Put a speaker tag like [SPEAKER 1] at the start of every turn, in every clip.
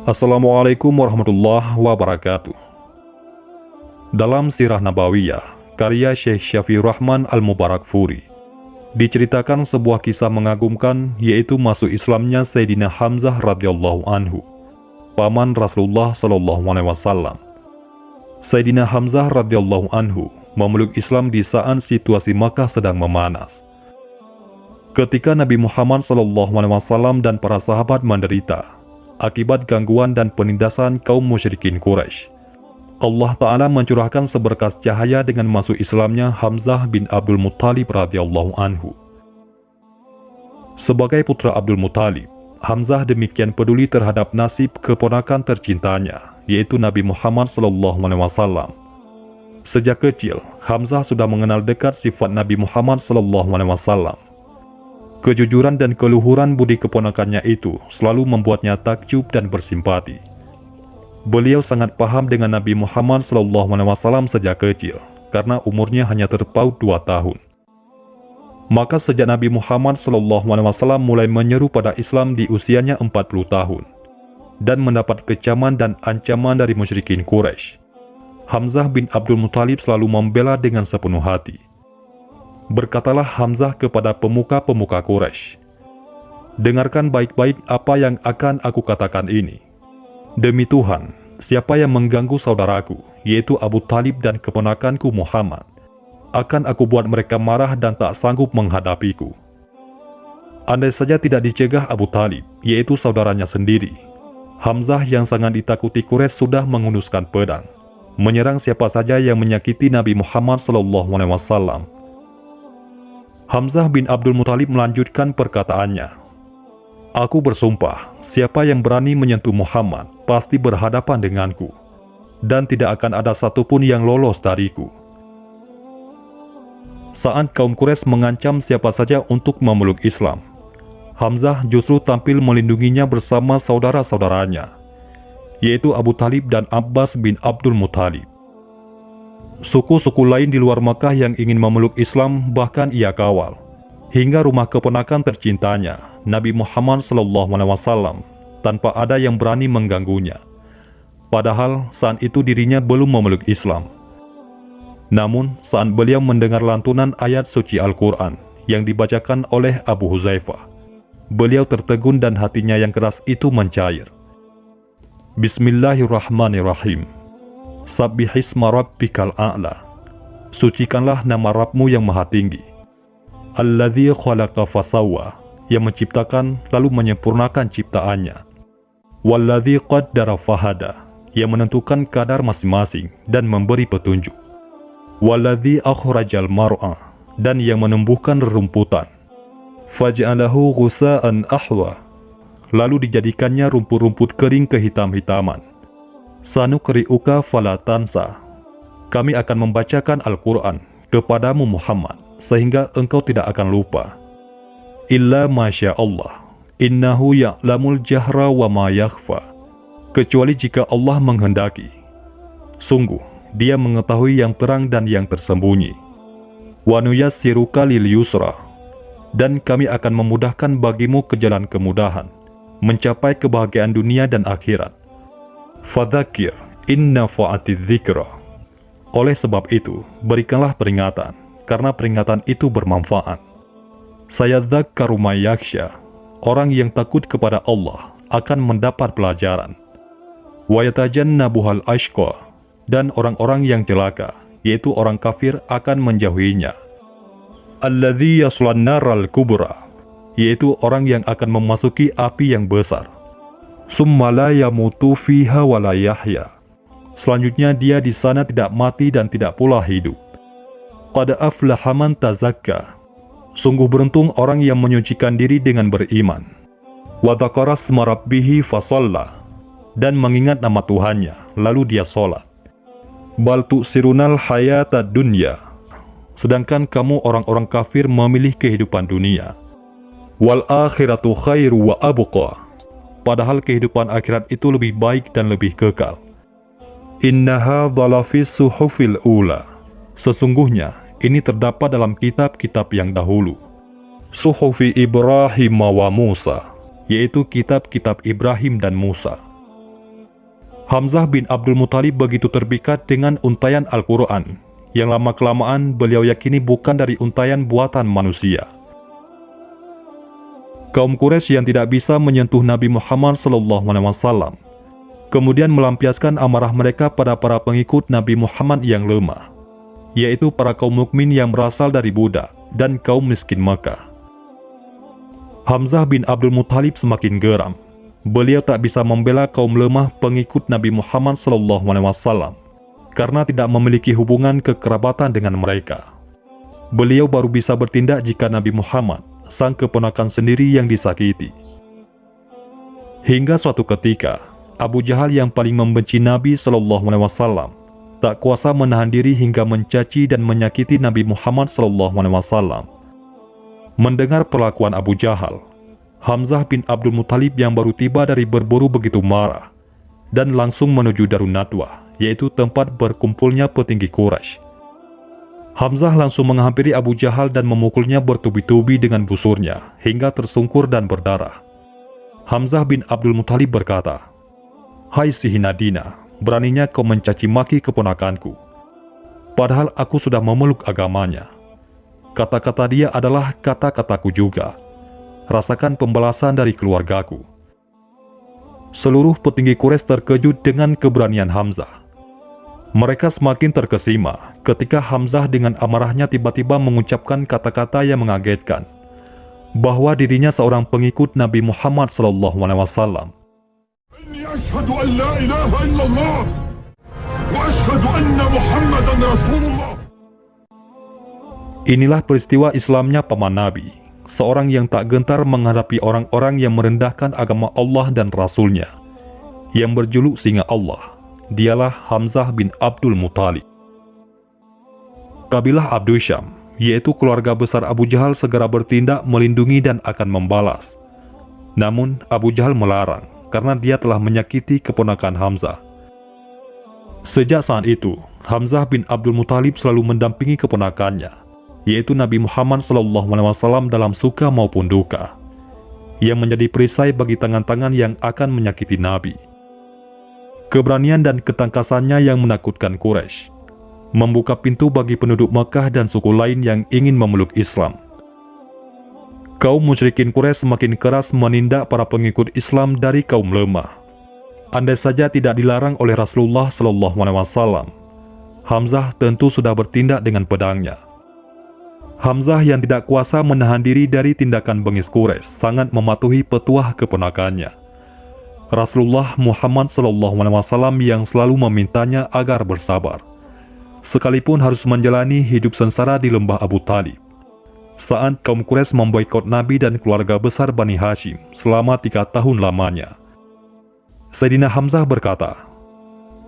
[SPEAKER 1] Assalamualaikum warahmatullahi wabarakatuh. Dalam Sirah Nabawiyah, karya Syekh Syafiur Rahman Al-Mubarakfuri, diceritakan sebuah kisah mengagumkan, yaitu masuk Islamnya Sayyidina Hamzah radhiyallahu anhu, paman Rasulullah sallallahu alaihi wasallam. Sayyidina Hamzah radhiyallahu anhu memeluk Islam di saat situasi Makkah sedang memanas. Ketika Nabi Muhammad sallallahu alaihi wasallam dan para sahabat menderita akibat gangguan dan penindasan kaum musyrikin Quraisy, Allah Ta'ala mencurahkan seberkas cahaya dengan masuk Islamnya Hamzah bin Abdul Muttalib radhiyallahu anhu. Sebagai putra Abdul Muttalib, Hamzah demikian peduli terhadap nasib keponakan tercintanya, yaitu Nabi Muhammad SAW. Sejak kecil, Hamzah sudah mengenal dekat sifat Nabi Muhammad SAW. Kejujuran dan keluhuran budi keponakannya itu selalu membuatnya takjub dan bersimpati. Beliau sangat paham dengan Nabi Muhammad SAW sejak kecil, karena umurnya hanya terpaut 2 tahun. Maka sejak Nabi Muhammad SAW mulai menyeru pada Islam di usianya 40 tahun, dan mendapat kecaman dan ancaman dari musyrikin Quraisy, Hamzah bin Abdul Muttalib selalu membela dengan sepenuh hati. Berkatalah Hamzah kepada pemuka-pemuka Quraisy, "Dengarkan baik-baik apa yang akan aku katakan ini. Demi Tuhan, siapa yang mengganggu saudaraku, yaitu Abu Talib dan keponakanku Muhammad, akan aku buat mereka marah dan tak sanggup menghadapiku." Andai saja tidak dicegah Abu Talib, yaitu saudaranya sendiri, Hamzah yang sangat ditakuti Quraisy sudah mengunduskan pedang, menyerang siapa saja yang menyakiti Nabi Muhammad SAW. Hamzah bin Abdul Muttalib melanjutkan perkataannya, "Aku bersumpah, siapa yang berani menyentuh Muhammad pasti berhadapan denganku, dan tidak akan ada satupun yang lolos dariku." Saat kaum Quraisy mengancam siapa saja untuk memeluk Islam, Hamzah justru tampil melindunginya bersama saudara-saudaranya, yaitu Abu Talib dan Abbas bin Abdul Muttalib. Suku-suku lain di luar Makkah yang ingin memeluk Islam bahkan ia kawal, hingga rumah keponakan tercintanya, Nabi Muhammad SAW, tanpa ada yang berani mengganggunya. Padahal saat itu dirinya belum memeluk Islam. Namun saat beliau mendengar lantunan ayat suci Al-Quran yang dibacakan oleh Abu Huzaifah, beliau tertegun dan hatinya yang keras itu mencair. Bismillahirrahmanirrahim. Sabbihisma rabbikal a'la. Sucikanlah nama Rabbmu yang maha tinggi. Alladzi khalaqa fasawwa, yang menciptakan lalu menyempurnakan ciptaannya. Walladzi qaddara fahada, yang menentukan kadar masing-masing dan memberi petunjuk. Walladzi akhrajal mar'a, dan yang menumbuhkan rerumputan. Faj'alahu ghusa'an ahwa, lalu dijadikannya rumput-rumput kering kehitam-hitaman. Sanukri'uka falatansa, kami akan membacakan Al-Quran kepadamu Muhammad sehingga engkau tidak akan lupa. Illa masya Allah, innahu ya'lamul jahra wa ma yakhfa, kecuali jika Allah menghendaki. Sungguh, dia mengetahui yang terang dan yang tersembunyi. Wa nuyassiruka lil yusra, dan kami akan memudahkan bagimu ke jalan kemudahan, mencapai kebahagiaan dunia dan akhirat. Fadzakir inna fa'atidz dzikra, oleh sebab itu berikanlah peringatan, karena peringatan itu bermanfaat. Sayadzakkaru may yakhsha, orang yang takut kepada Allah akan mendapat pelajaran. Wa yatajannabuhal ashqa, dan orang-orang yang celaka, yaitu orang kafir, akan menjauhinya. Alladzi yaslan naral kubra, yaitu orang yang akan memasuki api yang besar. Summa la yamutu fiha wa la yahya, selanjutnya dia di sana tidak mati dan tidak pula hidup. Qad aflaha man tazakka, sungguh beruntung orang yang menyucikan diri dengan beriman. Wa dzakara asma rabbih fasalla, dan mengingat nama Tuhannya lalu dia sholat. Bal tu'sirunal hayatad dunya, sedangkan kamu orang-orang kafir memilih kehidupan dunia. Wal akhiratu khairu wa abqa, padahal kehidupan akhirat itu lebih baik dan lebih kekal. Innaha dhalafis suhufil ula, sesungguhnya ini terdapat dalam kitab-kitab yang dahulu. Suhufi Ibrahim wa Musa, yaitu kitab-kitab Ibrahim dan Musa. Hamzah bin Abdul Muthalib begitu terpikat dengan untaian Al-Quran, yang lama-kelamaan beliau yakini bukan dari untaian buatan manusia. Kaum Quraisy yang tidak bisa menyentuh Nabi Muhammad SAW kemudian melampiaskan amarah mereka pada para pengikut Nabi Muhammad yang lemah, yaitu para kaum mukmin yang berasal dari budak dan kaum miskin Makkah. Hamzah bin Abdul Muthalib semakin geram. Beliau tak bisa membela kaum lemah pengikut Nabi Muhammad SAW karena tidak memiliki hubungan kekerabatan dengan mereka. Beliau baru bisa bertindak jika Nabi Muhammad, sang keponakan sendiri, yang disakiti. Hingga suatu ketika, Abu Jahal yang paling membenci Nabi SAW tak kuasa menahan diri hingga mencaci dan menyakiti Nabi Muhammad SAW. Mendengar perlakuan Abu Jahal, Hamzah bin Abdul Muthalib yang baru tiba dari berburu begitu marah dan langsung menuju Darun Nadwah, yaitu tempat berkumpulnya petinggi Quraisy. Hamzah langsung menghampiri Abu Jahal dan memukulnya bertubi-tubi dengan busurnya hingga tersungkur dan berdarah. Hamzah bin Abdul Muthalib berkata, "Hai si Hinadina, beraninya kau mencaci maki keponakanku, padahal aku sudah memeluk agamanya. Kata-kata dia adalah kata-kataku juga. Rasakan pembalasan dari keluargaku." Seluruh petinggi Quraisy terkejut dengan keberanian Hamzah. Mereka semakin terkesima ketika Hamzah dengan amarahnya tiba-tiba mengucapkan kata-kata yang mengagetkan, bahwa dirinya seorang pengikut Nabi Muhammad SAW.
[SPEAKER 2] أشهد أن لا إله إلا الله وأشهد أن محمدًا رسول الله.
[SPEAKER 1] Inilah peristiwa Islamnya paman Nabi, seorang yang tak gentar menghadapi orang-orang yang merendahkan agama Allah dan Rasul-Nya, yang berjuluk singa Allah. Dialah Hamzah bin Abdul Muthalib. Kabilah Abdu Syam, yaitu keluarga besar Abu Jahal, segera bertindak melindungi dan akan membalas. Namun Abu Jahal melarang karena dia telah menyakiti keponakan Hamzah. Sejak saat itu, Hamzah bin Abdul Muthalib selalu mendampingi keponakannya, yaitu Nabi Muhammad SAW, dalam suka maupun duka, yang menjadi perisai bagi tangan-tangan yang akan menyakiti Nabi. Keberanian dan ketangkasannya yang menakutkan Quraisy membuka pintu bagi penduduk Makkah dan suku lain yang ingin memeluk Islam. Kaum musyrikin Quraisy semakin keras menindak para pengikut Islam dari kaum lemah. Andai saja tidak dilarang oleh Rasulullah SAW, Hamzah tentu sudah bertindak dengan pedangnya. Hamzah yang tidak kuasa menahan diri dari tindakan bengis Quraisy sangat mematuhi petuah keponakannya, Rasulullah Muhammad SAW, yang selalu memintanya agar bersabar, sekalipun harus menjalani hidup sengsara di lembah Abu Talib, saat kaum Quraisy memboikot Nabi dan keluarga besar Bani Hashim selama 3 tahun lamanya. Sayyidina Hamzah berkata,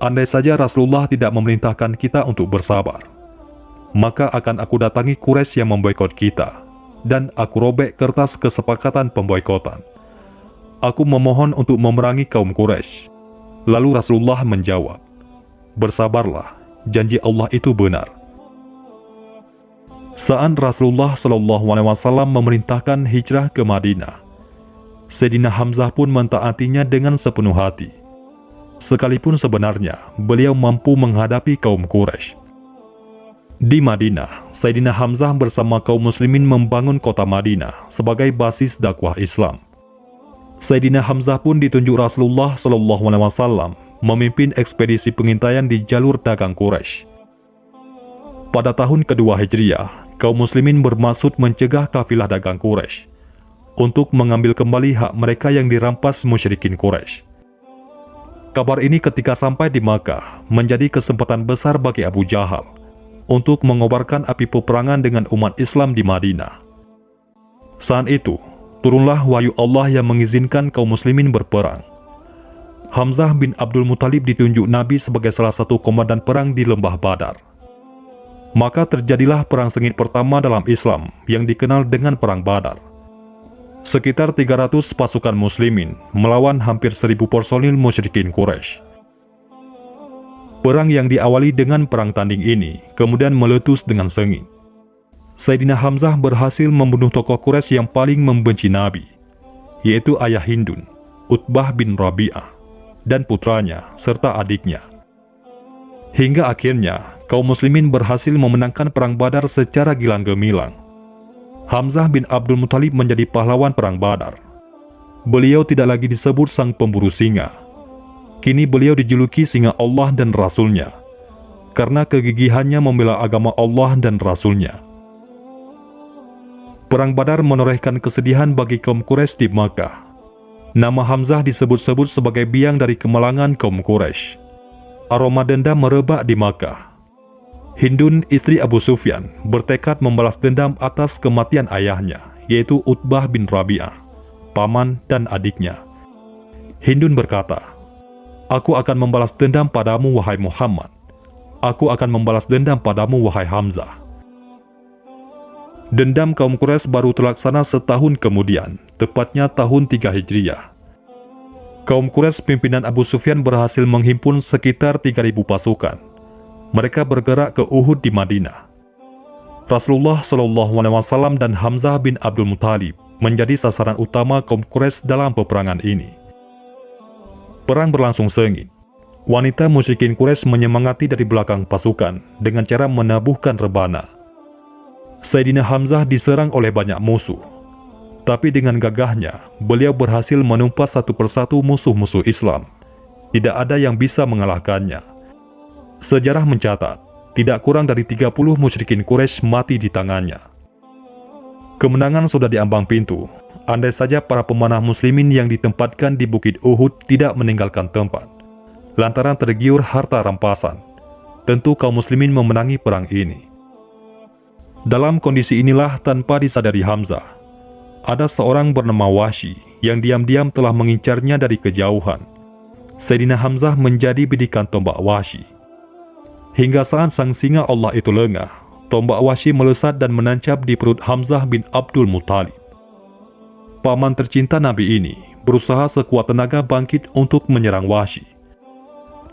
[SPEAKER 1] "Andai saja Rasulullah tidak memerintahkan kita untuk bersabar, maka akan aku datangi Quraisy yang memboikot kita, dan aku robek kertas kesepakatan pemboikotan. Aku memohon untuk memerangi kaum Quraisy." Lalu Rasulullah menjawab, "Bersabarlah, janji Allah itu benar." Saat Rasulullah SAW memerintahkan hijrah ke Madinah, Sayyidina Hamzah pun mentaatinya dengan sepenuh hati, sekalipun sebenarnya beliau mampu menghadapi kaum Quraisy. Di Madinah, Sayyidina Hamzah bersama kaum muslimin membangun kota Madinah sebagai basis dakwah Islam. Sayyidina Hamzah pun ditunjuk Rasulullah SAW memimpin ekspedisi pengintaian di jalur dagang Quraisy. Pada tahun kedua Hijriah, kaum muslimin bermaksud mencegah kafilah dagang Quraisy untuk mengambil kembali hak mereka yang dirampas musyrikin Quraisy. Kabar ini ketika sampai di Makkah menjadi kesempatan besar bagi Abu Jahal untuk mengobarkan api peperangan dengan umat Islam di Madinah. Saat itu, turunlah wahyu Allah yang mengizinkan kaum muslimin berperang. Hamzah bin Abdul Muthalib ditunjuk Nabi sebagai salah satu komandan perang di lembah Badar. Maka terjadilah perang sengit pertama dalam Islam yang dikenal dengan Perang Badar. Sekitar 300 pasukan muslimin melawan hampir 1000 personil musyrikin Quraisy. Perang yang diawali dengan perang tanding ini kemudian meletus dengan sengit. Sayyidina Hamzah berhasil membunuh tokoh Quraisy yang paling membenci Nabi, yaitu ayah Hindun, Utbah bin Rabi'ah. dan putranya, serta adiknya. Hingga akhirnya, kaum muslimin berhasil memenangkan perang Badar secara gilang gemilang. Hamzah bin Abdul Muthalib menjadi pahlawan perang Badar. Beliau tidak lagi disebut sang pemburu singa. Kini beliau dijuluki singa Allah dan Rasul-Nya, karena kegigihannya membela agama Allah dan Rasul-Nya. Perang Badar menorehkan kesedihan bagi kaum Quraisy di Makkah. Nama Hamzah disebut-sebut sebagai biang dari kemalangan kaum Quraisy. Aroma dendam merebak di Makkah. Hindun, istri Abu Sufyan, bertekad membalas dendam atas kematian ayahnya, yaitu Utbah bin Rabi'ah, paman dan adiknya. Hindun berkata, "Aku akan membalas dendam padamu, wahai Muhammad. Aku akan membalas dendam padamu, wahai Hamzah." Dendam kaum Quraisy baru terlaksana setahun kemudian, tepatnya tahun 3 Hijriah. Kaum Quraisy pimpinan Abu Sufyan berhasil menghimpun sekitar 3.000 pasukan. Mereka bergerak ke Uhud di Madinah. Rasulullah SAW dan Hamzah bin Abdul Muthalib menjadi sasaran utama kaum Quraisy dalam peperangan ini. Perang berlangsung sengit. Wanita musyrikin Quraisy menyemangati dari belakang pasukan dengan cara menabuhkan rebana. Sayyidina Hamzah diserang oleh banyak musuh. Tapi dengan gagahnya, beliau berhasil menumpas satu persatu musuh-musuh Islam. Tidak ada yang bisa mengalahkannya. Sejarah mencatat, tidak kurang dari 30 musyrikin Quraisy mati di tangannya. Kemenangan sudah diambang pintu, andai saja para pemanah muslimin yang ditempatkan di Bukit Uhud tidak meninggalkan tempat. Lantaran tergiur harta rampasan, tentu kaum muslimin memenangi perang ini. Dalam kondisi inilah tanpa disadari Hamzah, ada seorang bernama Wahsy yang diam-diam telah mengincarnya dari kejauhan. Sayyidina Hamzah menjadi bidikan tombak Wahsy. Hingga saat sang singa Allah itu lengah, tombak Wahsy melesat dan menancap di perut Hamzah bin Abdul Muthalib. Paman tercinta Nabi ini berusaha sekuat tenaga bangkit untuk menyerang Wahsy.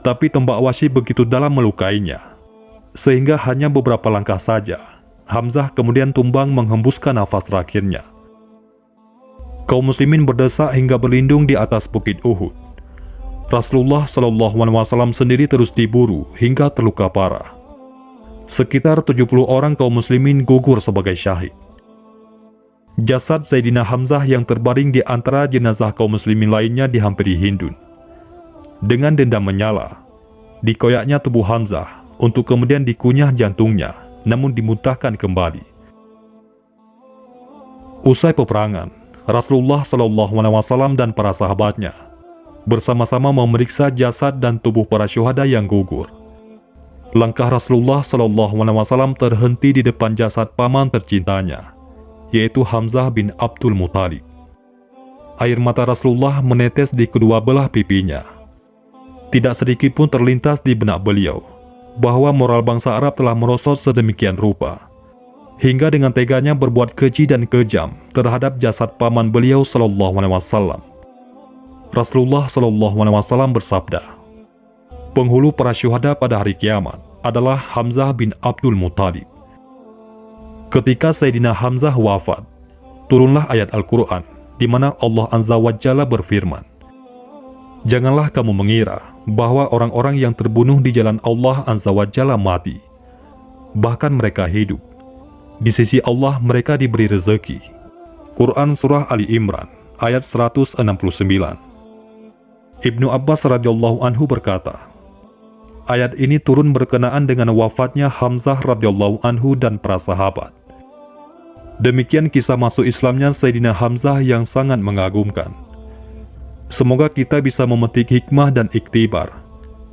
[SPEAKER 1] Tapi tombak Wahsy begitu dalam melukainya, sehingga hanya beberapa langkah saja, Hamzah kemudian tumbang menghembuskan nafas terakhirnya. Kaum muslimin berdesak hingga berlindung di atas Bukit Uhud. Rasulullah SAW sendiri terus diburu hingga terluka parah. Sekitar 70 orang kaum muslimin gugur sebagai syahid. Jasad Sayyidina Hamzah yang terbaring di antara jenazah kaum muslimin lainnya dihampiri Hindun. Dengan dendam menyala, dikoyaknya tubuh Hamzah untuk kemudian dikunyah jantungnya, namun dimuntahkan kembali. Usai peperangan, Rasulullah SAW dan para sahabatnya bersama-sama memeriksa jasad dan tubuh para syuhada yang gugur. Langkah Rasulullah SAW terhenti di depan jasad paman tercintanya, yaitu Hamzah bin Abdul Muthalib. Air mata Rasulullah menetes di kedua belah pipinya. Tidak sedikit pun terlintas di benak beliau bahwa moral bangsa Arab telah merosot sedemikian rupa, hingga dengan teganya berbuat keji dan kejam terhadap jasad paman beliau SAW. Rasulullah SAW bersabda, penghulu para syuhada pada hari kiamat adalah Hamzah bin Abdul Muthalib. Ketika Sayyidina Hamzah wafat, turunlah ayat Al-Quran di mana Allah Azza wa Jalla berfirman, janganlah kamu mengira bahwa orang-orang yang terbunuh di jalan Allah Azza wa Jalla mati, bahkan mereka hidup. Di sisi Allah mereka diberi rezeki. Quran Surah Ali Imran ayat 169. Ibnu Abbas radhiyallahu anhu berkata, ayat ini turun berkenaan dengan wafatnya Hamzah radhiyallahu anhu dan para sahabat. Demikian kisah masuk Islamnya Sayyidina Hamzah yang sangat mengagumkan. Semoga kita bisa memetik hikmah dan iktibar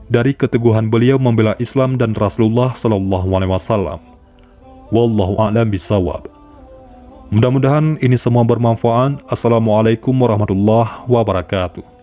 [SPEAKER 1] dari keteguhan beliau membela Islam dan Rasulullah SAW. Wallahu a'lam bishawab. Mudah-mudahan ini semua bermanfaat. Assalamualaikum warahmatullahi wabarakatuh.